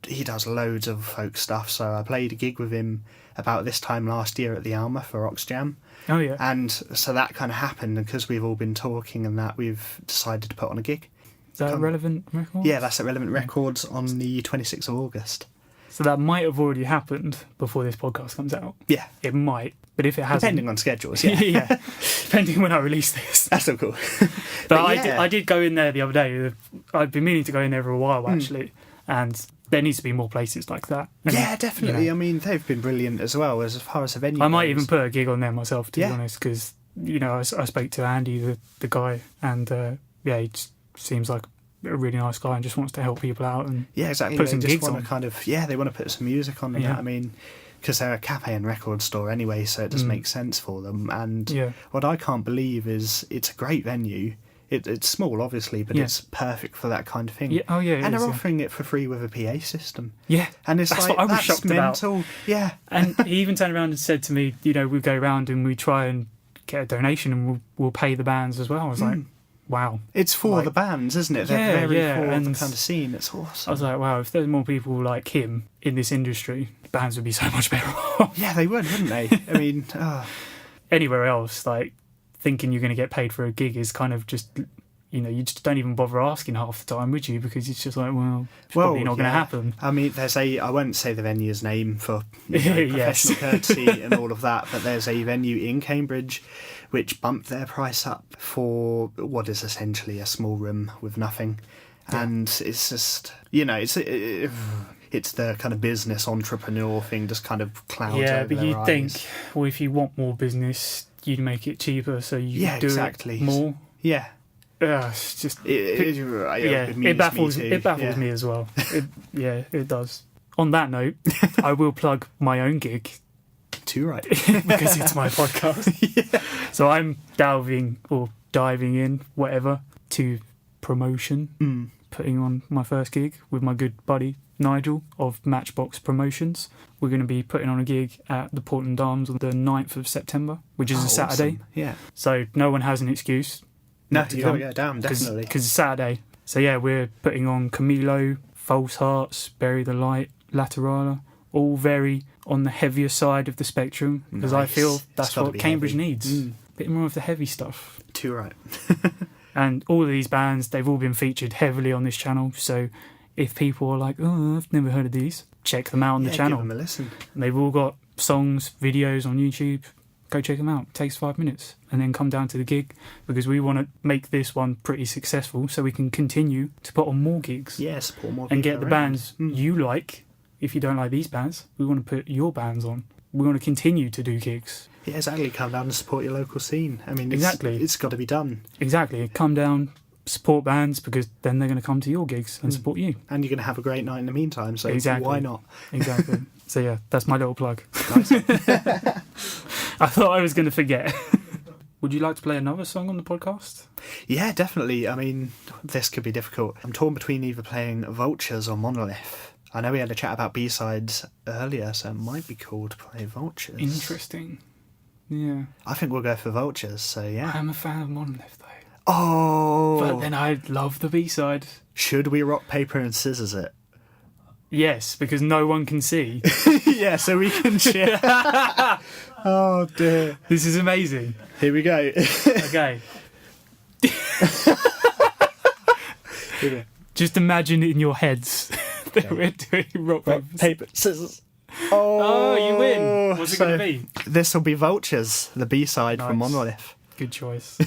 Speaker 3: he does loads of folk stuff. So I played a gig with him about this time last year at the Alma for Oxjam.
Speaker 2: Oh yeah.
Speaker 3: And so that kind of happened, and because we've all been talking and that, we've decided to put on a gig.
Speaker 2: Is that Relevant Records?
Speaker 3: Yeah, that's at Relevant Records on the 26th of August.
Speaker 2: So that might have already happened before this podcast comes out.
Speaker 3: Yeah.
Speaker 2: It might, but if it hasn't...
Speaker 3: Depending on schedules, yeah.
Speaker 2: yeah, depending when I release this.
Speaker 3: That's so cool.
Speaker 2: But
Speaker 3: yeah.
Speaker 2: I did go in there the other day. I've been meaning to go in there for a while, actually, and there needs to be more places like that. And,
Speaker 3: Yeah, definitely.
Speaker 2: you know,
Speaker 3: I mean, they've been brilliant as well as far as the venue
Speaker 2: I might
Speaker 3: goes.
Speaker 2: even put a gig on there myself, to
Speaker 3: Yeah.
Speaker 2: be honest, because, I spoke to Andy, the guy, and, he just seems like a really nice guy and just wants to help people out. And
Speaker 3: Yeah, exactly.
Speaker 2: put
Speaker 3: They
Speaker 2: some
Speaker 3: just
Speaker 2: gigs
Speaker 3: want
Speaker 2: on.
Speaker 3: to they want to put some music on and
Speaker 2: Yeah.
Speaker 3: that. I mean, because they're a cafe and record store anyway, so it does make sense for them. And
Speaker 2: Yeah.
Speaker 3: what I can't believe is it's a great venue. It's small, obviously, but
Speaker 2: Yeah.
Speaker 3: it's perfect for that kind of thing.
Speaker 2: Yeah, oh yeah, it
Speaker 3: and
Speaker 2: is,
Speaker 3: they're
Speaker 2: yeah.
Speaker 3: offering it for free with a PA system.
Speaker 2: Yeah,
Speaker 3: And it's
Speaker 2: that's
Speaker 3: like,
Speaker 2: what I was
Speaker 3: that's
Speaker 2: shocked about.
Speaker 3: mental. Yeah.
Speaker 2: And he even turned around and said to me, we go around and we try and get a donation and we'll pay the bands as well. I was like, wow.
Speaker 3: It's for
Speaker 2: Like-
Speaker 3: the bands, isn't it? They're
Speaker 2: Yeah,
Speaker 3: very
Speaker 2: yeah,
Speaker 3: for the
Speaker 2: and-
Speaker 3: kind of scene. It's
Speaker 2: I
Speaker 3: awesome.
Speaker 2: was like, wow, if there's more people like him in this industry, bands would be so much better off.
Speaker 3: Yeah, they would, wouldn't they? I mean,
Speaker 2: Anywhere else, like, thinking you're going to get paid for a gig is kind of just, you just don't even bother asking half the time, would you? Because it's just like, well, it's probably not going to
Speaker 3: yeah.
Speaker 2: happen.
Speaker 3: I mean, I won't say the venue's name for
Speaker 2: Yes.
Speaker 3: professional courtesy and all of that, but there's a venue in Cambridge which bumped their price up for what is it's a small room with nothing.
Speaker 2: Yeah.
Speaker 3: And it's just, it's it's the kind of business entrepreneur thing just kind of clouds
Speaker 2: Yeah,
Speaker 3: over
Speaker 2: but
Speaker 3: their
Speaker 2: you'd
Speaker 3: eyes.
Speaker 2: think, well, if you want more business, you'd make it cheaper so you could do
Speaker 3: exactly.
Speaker 2: it more.
Speaker 3: Yeah.
Speaker 2: It's just
Speaker 3: It
Speaker 2: baffles
Speaker 3: me
Speaker 2: me as well. It does. On that note, I will plug my own gig
Speaker 3: Too right.
Speaker 2: because it's my podcast. So I'm diving in, whatever, to promotion, putting on my first gig with my good buddy Nigel of Matchbox Promotions. We're going to be putting on a gig at the Portland Arms on the 9th of September, which is a Saturday.
Speaker 3: Awesome. Yeah.
Speaker 2: So no one has an excuse.
Speaker 3: No, you got to go down, definitely.
Speaker 2: Because it's Saturday. So yeah, we're putting on Camilo, False Hearts, Bury the Light, Laterala, all very on the heavier side of the spectrum, because I feel that's what Cambridge needs. A bit more of the heavy stuff.
Speaker 3: Too right.
Speaker 2: And all of these bands, they've all been featured heavily on this channel, so if people are like, oh, I've never heard of these, check them out on the channel.
Speaker 3: Give them a listen.
Speaker 2: And they've all got songs, videos on YouTube. Go check them out. It takes 5 minutes. And then come down to the gig, because we want to make this one pretty successful so we can continue to put on more gigs.
Speaker 3: Yeah, support more
Speaker 2: and
Speaker 3: people
Speaker 2: get the
Speaker 3: around.
Speaker 2: bands you like. If you don't like these bands, we want to put your bands on. We want to continue to do gigs.
Speaker 3: Yeah, exactly. Come down and support your local scene. I mean,
Speaker 2: Exactly.
Speaker 3: It's got to be done.
Speaker 2: Exactly. Come down, support bands, because then they're going to come to your gigs and support you.
Speaker 3: And you're going to have a great night in the meantime, so
Speaker 2: Exactly.
Speaker 3: why not?
Speaker 2: Exactly. So yeah, that's my little plug.
Speaker 3: Nice.
Speaker 2: I thought I was going to forget. Would you like to play another song on the podcast?
Speaker 3: Yeah, definitely. I mean, this could be difficult. I'm torn between either playing Vultures or Monolith. I know we had a chat about B-sides earlier, so it might be cool to play Vultures.
Speaker 2: Interesting. Yeah.
Speaker 3: I think we'll go for Vultures, so yeah.
Speaker 2: I'm a fan of Monolith, though.
Speaker 3: Oh!
Speaker 2: But then I love the B-side.
Speaker 3: Should we rock, paper and scissors it?
Speaker 2: Yes, because no one can see.
Speaker 3: Yeah, so we can cheer. Oh dear.
Speaker 2: This is amazing.
Speaker 3: Here we go.
Speaker 2: Okay. Just imagine it in your heads that we're doing rock,
Speaker 3: Rock, paper, scissors.
Speaker 2: Oh, you win. What's it going to be?
Speaker 3: This will be Vultures, the B-side
Speaker 2: Nice.
Speaker 3: from Monolith.
Speaker 2: Good choice.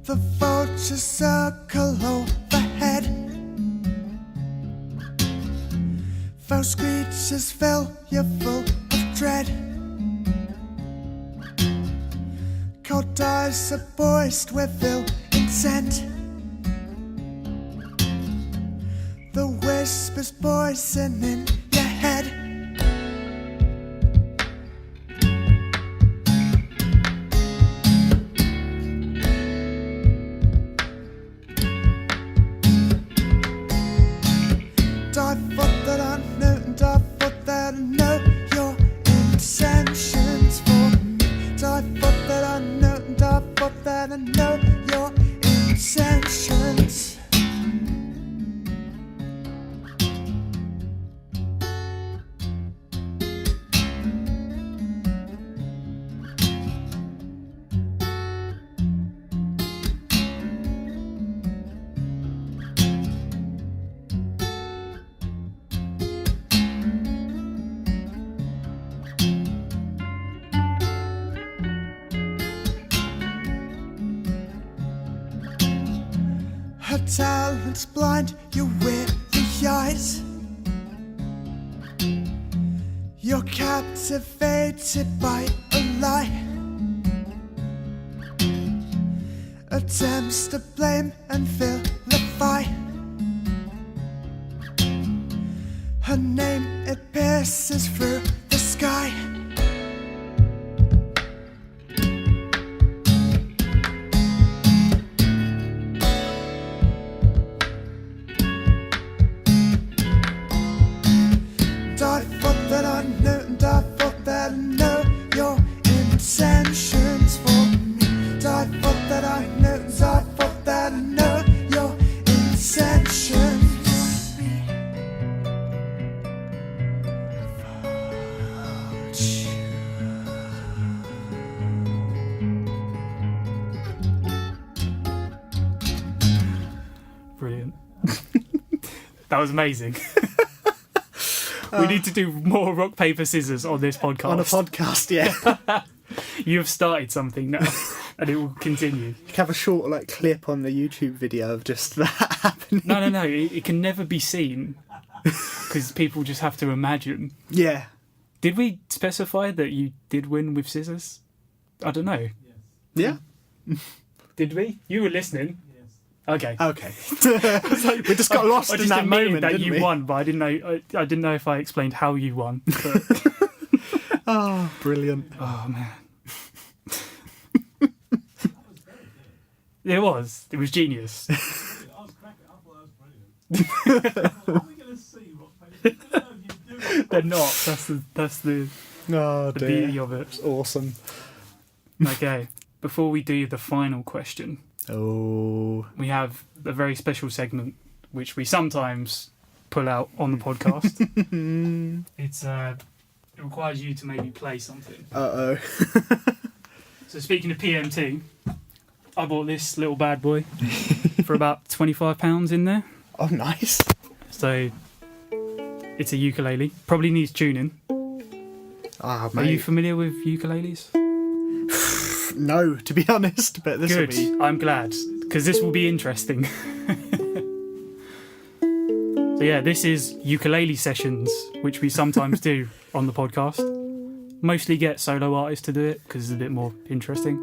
Speaker 1: The vultures circle overhead. Those screeches fill you full of dread. Cold eyes are poised with ill intent. The whispers poison in your head. I thought that I knew, and I thought that I know your intentions for me. I thought that I knew, and I thought that I know your intentions. Her talents blind your weary eyes. You're captivated by a lie. Attempts to blame and vilify. Her name, it pierces through the sky. I thought that I knew, and I thought that I know your intentions for me. I thought that I knew, and I thought that I know your intentions for me.
Speaker 2: That was amazing. We need to do more rock, paper, scissors on this podcast.
Speaker 3: On a podcast, yeah.
Speaker 2: You have started something now, and it will continue.
Speaker 3: You can have a short clip on the YouTube video of just that happening.
Speaker 2: No. It can never be seen because people just have to imagine.
Speaker 3: Yeah.
Speaker 2: Did we specify that you did win with scissors? I don't know.
Speaker 3: Yeah.
Speaker 2: Did we? You were listening. Okay.
Speaker 3: We just got lost in that moment,
Speaker 2: that
Speaker 3: didn't
Speaker 2: you
Speaker 3: we?
Speaker 2: won, but I didn't know. I didn't know if I explained how you won. But...
Speaker 3: Oh, brilliant!
Speaker 2: Oh man. It was genius. They're not. That's the beauty of it.
Speaker 3: It's awesome.
Speaker 2: Okay. Before we do the final question.
Speaker 3: Oh.
Speaker 2: We have a very special segment which we sometimes pull out on the podcast. It requires you to maybe play something.
Speaker 3: Uh-oh.
Speaker 2: So speaking of PMT, I bought this little bad boy for about £25 in there.
Speaker 3: Oh, nice.
Speaker 2: So it's a ukulele. Probably needs tuning.
Speaker 3: Ah,
Speaker 2: Are you familiar with ukuleles?
Speaker 3: No, to be honest, but this will
Speaker 2: Good.
Speaker 3: be...
Speaker 2: I'm glad, because this will be interesting. So yeah, this is ukulele sessions, which we sometimes do on the podcast. Mostly get solo artists to do it, because it's a bit more interesting.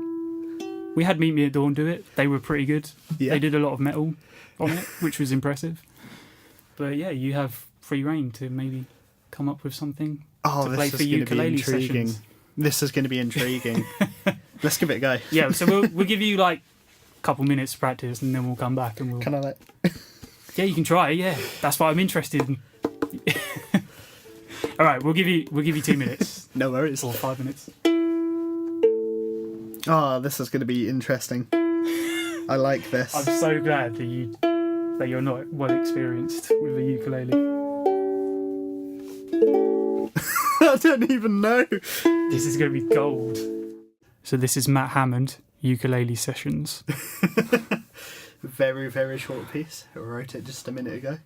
Speaker 2: We had Meet Me at Dawn do it. They were pretty good.
Speaker 3: Yeah.
Speaker 2: They did a lot of metal on it, which was impressive. But yeah, you have free reign to maybe come up with something to play for ukulele sessions.
Speaker 3: This is going to be intriguing. Let's give it a go.
Speaker 2: Yeah, so we'll give you like a couple minutes to practice, and then we'll come back and we'll.
Speaker 3: Can I
Speaker 2: Yeah, you can try. Yeah, that's what I'm interested in. All right, we'll give you 2 minutes.
Speaker 3: No worries.
Speaker 2: Or 5 minutes.
Speaker 3: Oh, this is going to be interesting. I like this.
Speaker 2: I'm so glad that you're not well experienced with a ukulele.
Speaker 3: I don't even know.
Speaker 2: This is going to be gold. So this is Matt Hammond, ukulele sessions.
Speaker 3: Very, very short piece. I wrote it just a minute ago.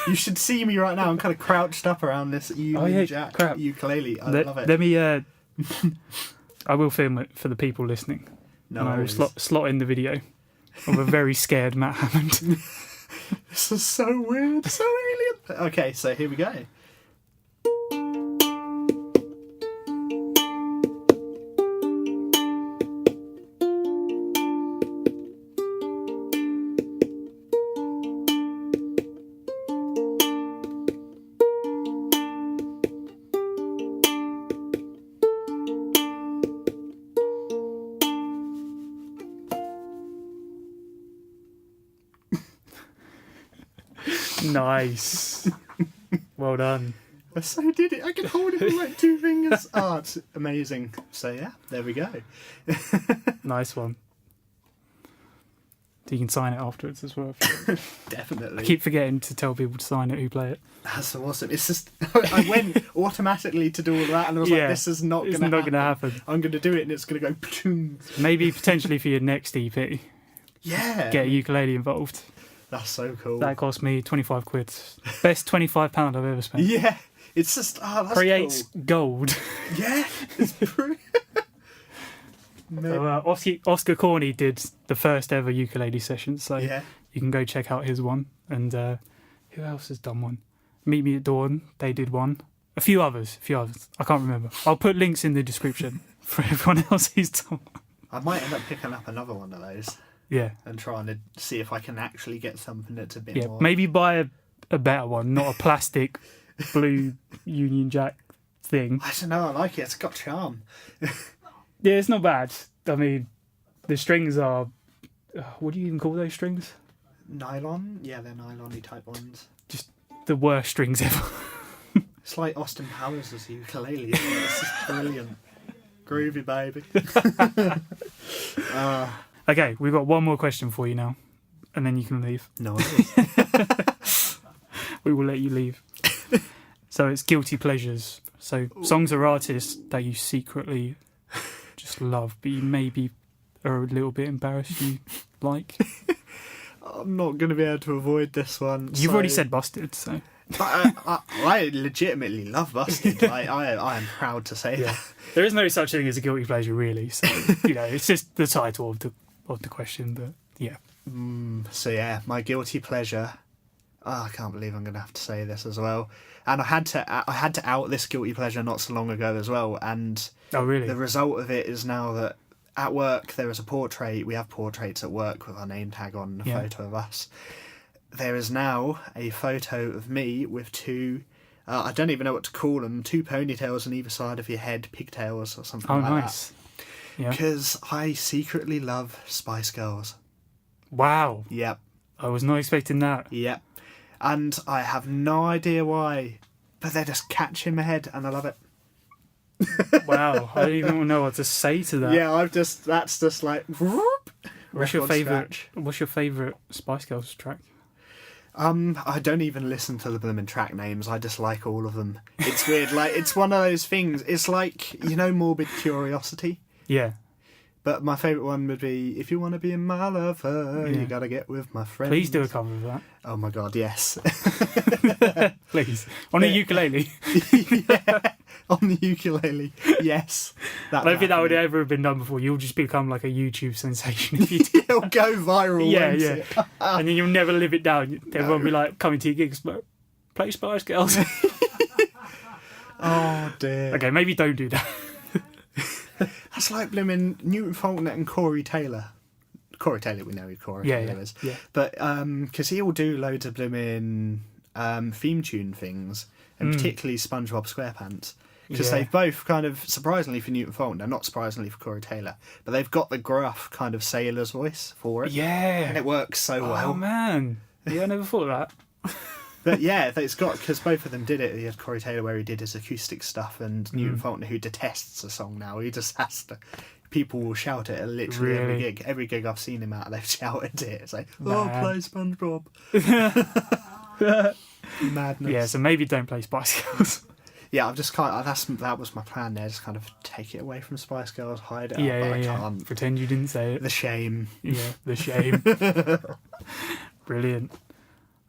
Speaker 3: You should see me right now. I'm kind of crouched up around this Union Jack ukulele. I love it.
Speaker 2: Let me. I will film it for the people listening.
Speaker 3: No,
Speaker 2: and I will slot in the video of a very scared Matt Hammond.
Speaker 3: This is so weird, so alien. Okay, so here we go.
Speaker 2: Nice. Well done.
Speaker 3: I so did it. I can hold it with like 2 fingers. Oh, it's amazing. So yeah, there we go.
Speaker 2: Nice one. So you can sign it afterwards as well.
Speaker 3: Definitely.
Speaker 2: I keep forgetting to tell people to sign it who play it.
Speaker 3: That's awesome. It's just I went automatically to do all that, and I was like, "This is not going to happen. I'm going to do it, and it's going to go." Pchoom.
Speaker 2: Maybe potentially for your next EP.
Speaker 3: Yeah.
Speaker 2: Get a ukulele involved.
Speaker 3: That's so cool.
Speaker 2: That cost me £25. Best £25 I've ever spent.
Speaker 3: Yeah. It's just that's
Speaker 2: creates
Speaker 3: cool.
Speaker 2: Gold.
Speaker 3: Yeah. It's true.
Speaker 2: So, Oscar Corney did the first ever ukulele session, so
Speaker 3: yeah.
Speaker 2: You can go check out his one. And who else has done one? Meet Me at Dawn, they did one. A few others. I can't remember. I'll put links in the description for everyone else who's done one.
Speaker 3: I might end up picking up another one of those.
Speaker 2: Yeah.
Speaker 3: And trying to see if I can actually get something that's a bit more...
Speaker 2: Maybe buy a better one, not a plastic blue Union Jack thing.
Speaker 3: I don't know, I like it. It's got charm.
Speaker 2: Yeah, it's not bad. I mean, the strings are... what do you even call those strings?
Speaker 3: Nylon? Yeah, they're nylon-y type ones.
Speaker 2: Just the worst strings ever.
Speaker 3: It's like Austin Powers' ukulele. It's just brilliant. Groovy, baby.
Speaker 2: Okay, we've got one more question for you now, and then you can leave.
Speaker 3: No worries.
Speaker 2: We will let you leave. So it's guilty pleasures. So songs or artists that you secretly just love, but you maybe are a little bit embarrassed you like.
Speaker 3: I'm not going to be able to avoid this one.
Speaker 2: You've already said busted, so.
Speaker 3: But I legitimately love Busted. I am proud to say that.
Speaker 2: There is no such thing as a guilty pleasure, really. So it's just the title of the question. But yeah.
Speaker 3: So yeah, my guilty pleasure. Oh, I can't believe I'm going to have to say this as well. And I had to out this guilty pleasure not so long ago as well. And
Speaker 2: oh, really?
Speaker 3: The result of it is now that at work there is a portrait. We have portraits at work with our name tag on, a photo of us. There is now a photo of me with two, I don't even know what to call them, two ponytails on either side of your head, pigtails or something like
Speaker 2: nice.
Speaker 3: that. Yeah. Because I secretly love Spice Girls.
Speaker 2: Wow.
Speaker 3: Yep.
Speaker 2: I was not expecting that.
Speaker 3: Yep. And I have no idea why, but they're just catching my head and I love it.
Speaker 2: Wow. I don't even know what to say to that.
Speaker 3: Yeah, that's just like...
Speaker 2: What's your favourite Spice Girls track?
Speaker 3: I don't even listen to the blooming track names. I just like all of them. It's weird. Like, it's one of those things. It's like, Morbid Curiosity.
Speaker 2: Yeah.
Speaker 3: But my favourite one would be, if you want to be my lover, you gotta get with my friends.
Speaker 2: Please do a cover of that.
Speaker 3: Oh my god, yes.
Speaker 2: Please. On a ukulele.
Speaker 3: Yeah, on the ukulele. Yes.
Speaker 2: I don't think that would ever have been done before. You'll just become like a YouTube sensation if you do.
Speaker 3: It'll go viral.
Speaker 2: Yeah. And then you'll never live it down. Everyone will be like, coming to your gigs, but play Spice Girls.
Speaker 3: Oh dear.
Speaker 2: Okay, maybe don't do that.
Speaker 3: That's like blooming Newton Faulkner and Corey Taylor. Corey Taylor, we know who Corey Taylor is.
Speaker 2: Yeah.
Speaker 3: But because he'll do loads of blooming theme tune things, and particularly SpongeBob SquarePants. Because they've both kind of, surprisingly for Newton Faulkner, not surprisingly for Corey Taylor, but they've got the gruff kind of sailor's voice for it.
Speaker 2: Yeah.
Speaker 3: And it works so well.
Speaker 2: Oh, man. Yeah, I never thought of that.
Speaker 3: But yeah, it's got, because both of them did it. He had Corey Taylor where he did his acoustic stuff, and Newton Faulkner who detests a song now. He just has to. People will shout it at literally every gig. Every gig I've seen him at, they've shouted it. It's like, oh, play SpongeBob. Madness.
Speaker 2: Yeah, so maybe don't play Spice Girls.
Speaker 3: Yeah, I've just that was my plan there. Just kind of take it away from Spice Girls, hide it.
Speaker 2: Yeah,
Speaker 3: but I
Speaker 2: yeah.
Speaker 3: can't.
Speaker 2: Pretend you didn't say it.
Speaker 3: The shame.
Speaker 2: Yeah, the shame. Brilliant.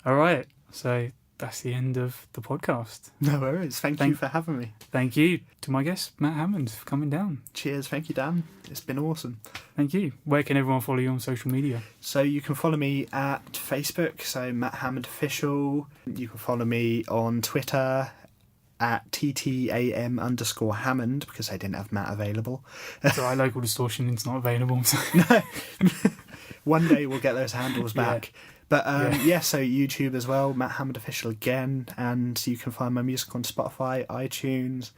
Speaker 2: All right. So that's the end of the podcast.
Speaker 3: No worries. Thank you for having me.
Speaker 2: Thank you to my guest, Matt Hammond, for coming down.
Speaker 3: Cheers. Thank you, Dan. It's been awesome.
Speaker 2: Thank you. Where can everyone follow you on social media?
Speaker 3: So you can follow me at Facebook, so Matt Hammond Official. You can follow me on Twitter at TTAM_Hammond, because I didn't have Matt available.
Speaker 2: So our local distortion is not available. So.
Speaker 3: No. One day we'll get those handles back. Yeah. But so YouTube as well, Matt Hammond Official again, and you can find my music on Spotify, iTunes,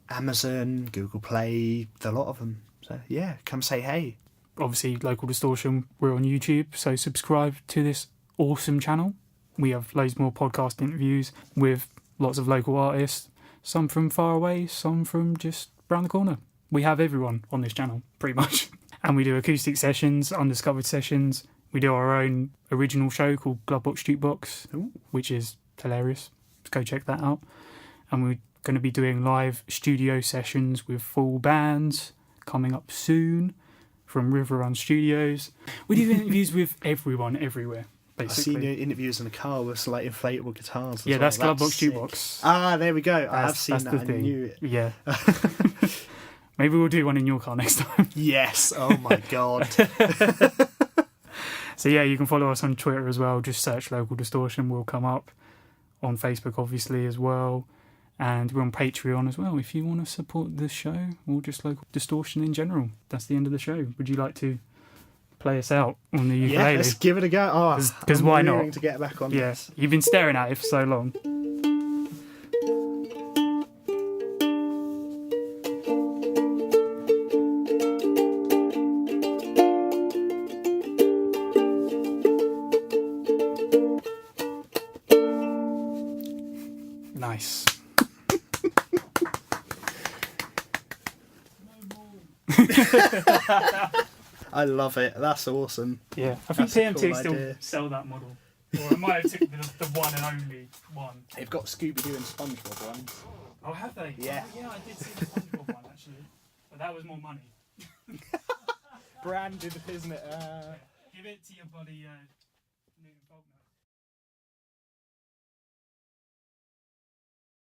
Speaker 3: Amazon, Google Play, a lot of them. So yeah, come say hey.
Speaker 2: Obviously, Local Distortion, we're on YouTube, so subscribe to this awesome channel. We have loads more podcast interviews with lots of local artists, some from far away, some from just round the corner. We have everyone on this channel, pretty much. And we do acoustic sessions, undiscovered sessions. We do our own original show called Glovebox Jukebox, which is hilarious. Go check that out. And we're going to be doing live studio sessions with full bands coming up soon from River Run Studios. We do interviews with everyone, everywhere, basically.
Speaker 3: I've seen your interviews in the car with like inflatable guitars.
Speaker 2: Yeah, that's Glovebox
Speaker 3: sick.
Speaker 2: Jukebox.
Speaker 3: Ah, there we go. I have seen that.
Speaker 2: The thing.
Speaker 3: I knew it.
Speaker 2: Yeah. Maybe we'll do one in your car next time.
Speaker 3: Yes. Oh my god.
Speaker 2: So yeah, you can follow us on Twitter as well. Just search Local Distortion. We'll come up. On Facebook, obviously, as well. And we're on Patreon as well if you want to support the show or just Local Distortion in general. That's the end of the show. Would you like to play us out on the ukulele?
Speaker 3: Yeah, let's give it a go. Oh,
Speaker 2: because why not?
Speaker 3: To get back on this.
Speaker 2: You've been staring at it for so long. Nice.
Speaker 3: I love it. That's awesome.
Speaker 2: Yeah, I think
Speaker 3: That's
Speaker 2: TMT
Speaker 3: cool
Speaker 2: still
Speaker 3: idea.
Speaker 2: sell that model. Or it might have taken the one and only one.
Speaker 3: They've got Scooby-Doo and SpongeBob ones.
Speaker 2: Oh, have they?
Speaker 3: Yeah.
Speaker 2: Oh, yeah, I did see the SpongeBob one actually, but that was more money.
Speaker 3: Branded, isn't it?
Speaker 2: Give it to your buddy Newton Faulkner.